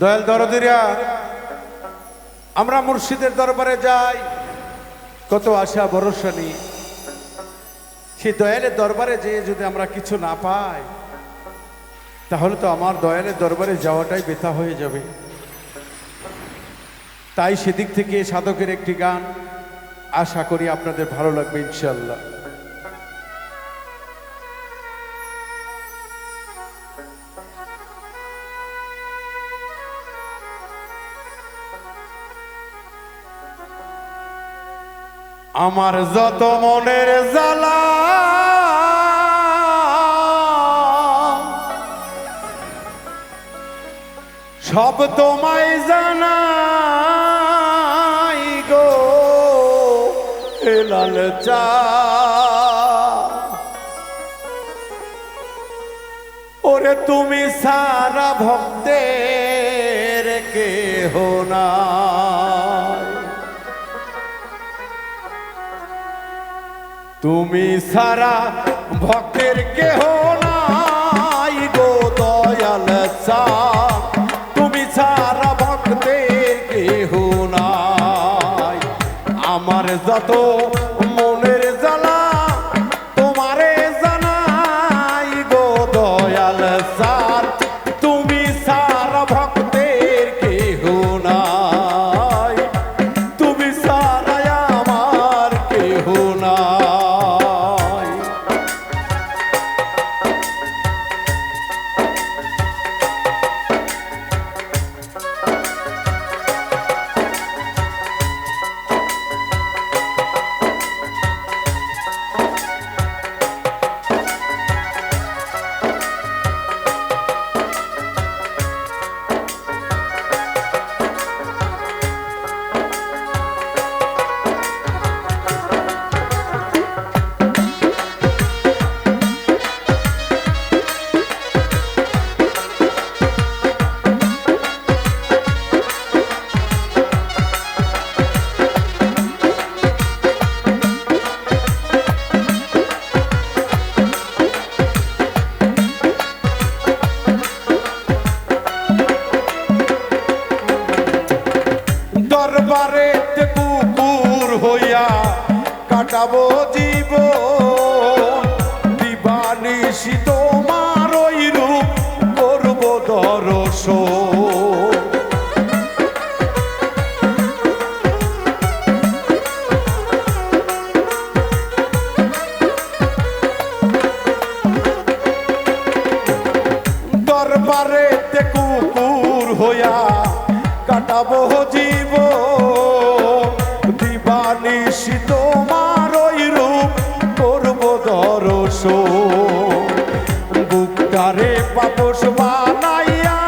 দয়াল দরদিরা, আমরা মুর্শিদের দরবারে যাই কত আশা ভরসা নিয়ে। সেই দয়ালের দরবারে যেয়ে যদি আমরা কিছু না পাই, তাহলে তো আমার দয়ালের দরবারে যাওয়াটাই বৃথা হয়ে যাবে। তাই সেদিক থেকে সাধকের একটি গান আশা করি আপনাদের ভালো লাগবে ইনশাল্লাহ। আমার যত মনের জ্বালা সব তোমায় জানাই গো লাল চা। ওরে তুমি সারা ভক্তের কেহ নাই, তুমি সারা ভক্তের কেহ নাই গো দয়াল চা। তুমি সারা ভক্তের কেহ নাই। আমার যত মনের জ্বালা তোমারে জানাই গো দয়াল চা। তুমি সারা ভক্তের কেহ নাই, তুমি সারা আমার কেহ নাই। দরবারেতে কুকুর হইয়া কাটাবো জীবন, দিবানিশি তোমার ওই রূপ করবো দর্শন। দরবারেতে কুকুর হইয়া কাটাবো জীবন, দিবানিশি তোমার ওই রূপ করবো দর্শন। বুকটারে পাপস বানাইয়া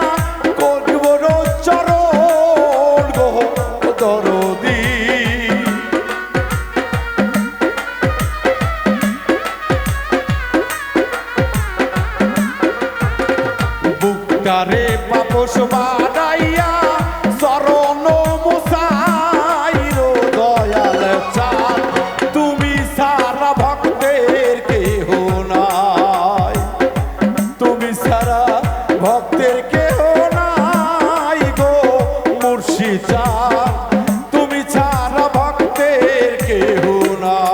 করবো চরণ গো দরদি। বুকটারে পাপস বানাইয়া চরণ মুসাইর দয়াল চাঁদ। তুমি সারা ভক্তের কেহ নাই, তুমি সারা ভক্তের কেহ নাই গো মুর্শিদ চাঁদ। তুমি সারা ভক্তের কেহ নাই।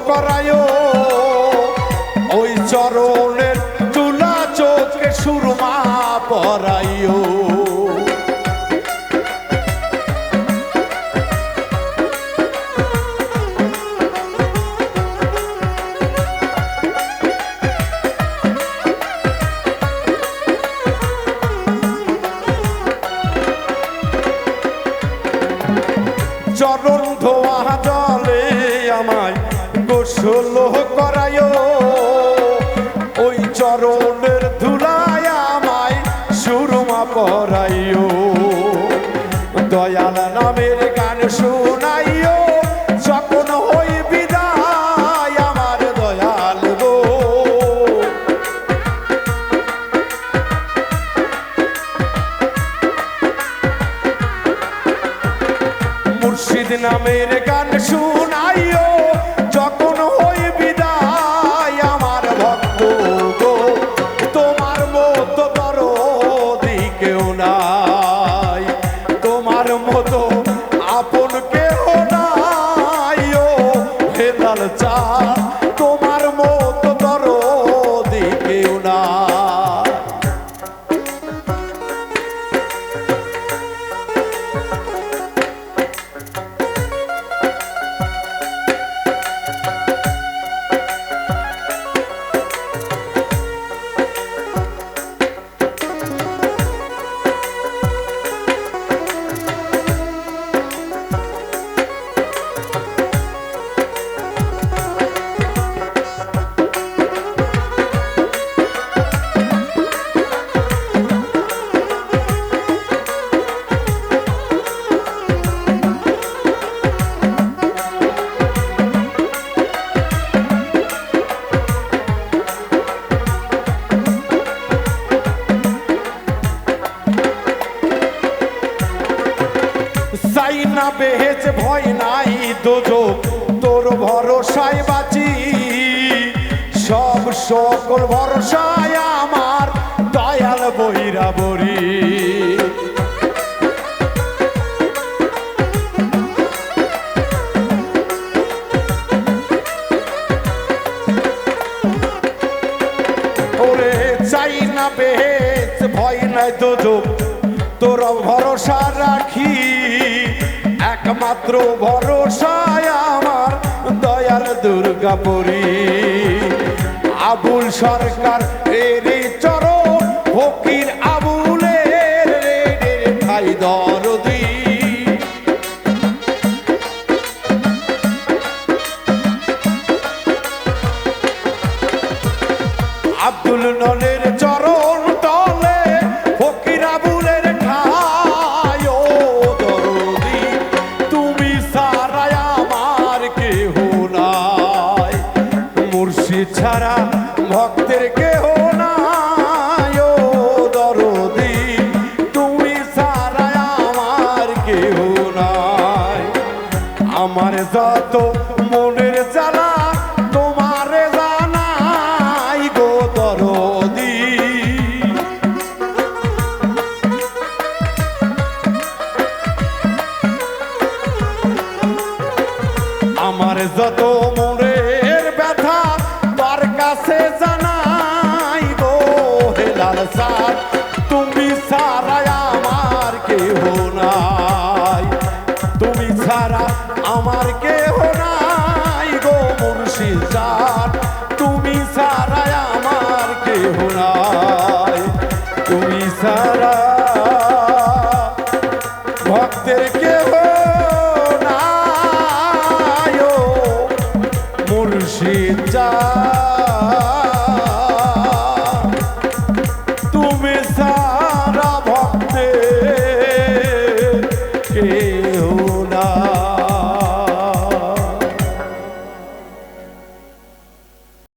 করায় ওই চরণের তুলা চোখে সুরমা পরাইও চরণ ধোয়া জলে আমায় গোসল করায় ওই চরণের ধুলায় আমায় সুরমা পরাইও দয়াল নামের গান শোনাইও যখন হই বিদায় আমার দয়াল গো মুর্শিদ নামের গান শুনাইও যখন হই বিদায় আমার ভক্ত গো তোমার মতো দরদি কেউ নাই তোমার মতো আপন কেউ নাই ও হেলাল চাঁদ তোমার মতো দরদি কেউ নাই চাই না বেহেজ ভয় নাই দোজখ তোর ভরসায় বাঁচি সব সকল ভরসায় আমার দয়াল বৈরাবরী ওরে চাই না বেহেজ ভয় নাই দোজখ তোর ভরসা রাখি একমাত্র ভরসায় আমার দয়াল দুর্গাপুরী আবুল সরকার এর চরণ ফকির আবুলের ভাই দরদি আব্দুল ননের চরণ তলে ফকির আবুলের ঠাই ও দরদি তুমি সারায় আমার কেহ নাই মুর্শিদ ছাড়া ভক্তের কেহ নাই ও দরদি তুমি সারায় আমার কেহ নাই আমার যত মনের জ্বালা তোমারে জানাই গো দরদি আমার যত মনের ব্যথা তোর কাছে জানাই গো হেলাল চাঁদ তুমি ছাড়া আমার কেহ নাই তুমি ছাড়া আমার কেহ নাই গো মুর্শিদ চাঁদ তুমি ছাড়া আমার কেহ নাই